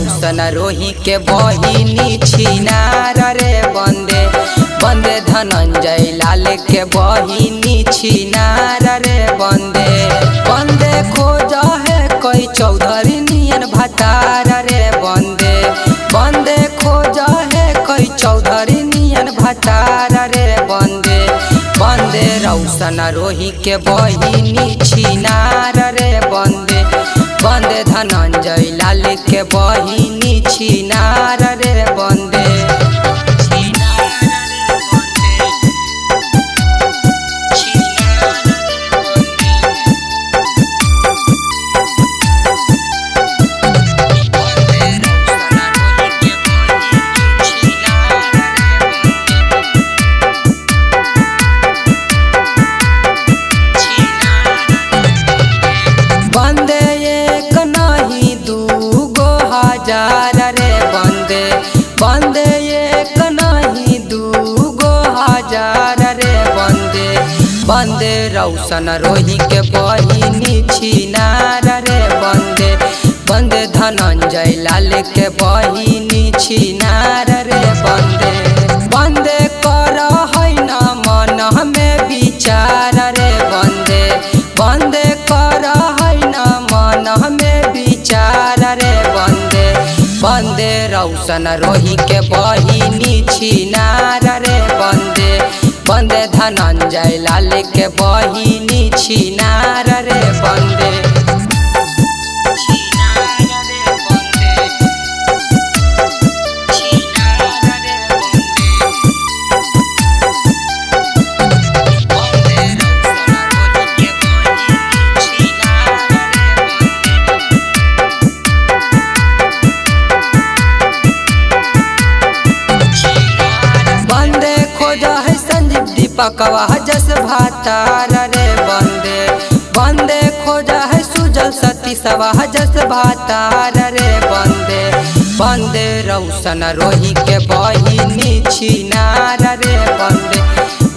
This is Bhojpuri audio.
रौशन रोही के बहिनी छिनार रे बंदे बंदे धनंजय लाल के बहिनी छिनार रे बंदे बंदे खोज है कोई चौधरी नियन भतार रे बंदे बंदे खोज है कोई चौधरी नियन भतार रे बंदे बंदे रौशन रोही के बहिनी छिनार रे बंदे बंदे धनंजय लाल के बहिनी छिनार रे बंदे बंदे एक नहीं दूगो हजार रे बंदे बंदे एक नहीं दूगो हजार रे बंदे बंदे रौशन रोही के बहिनी छिनार रे बंदे बंदे धनंजय लाल के बहिनी छिनार रे बंदे बंदे कर है न मन में विचार रे बंदे बंदे कर है न मन में विचार रे बंदे बंदे रौशन रोही के बहिनी छिनार रे बंदे बंदे धनंजय लाल के बहिनी छिनार रे बंदे दीपकवा जस भातार रे बंदे बंदे खोजा है सुजल सती सवा जस भातार रे बंदे बंदे रौशन रोही के बहिनी छिनार रे बंदे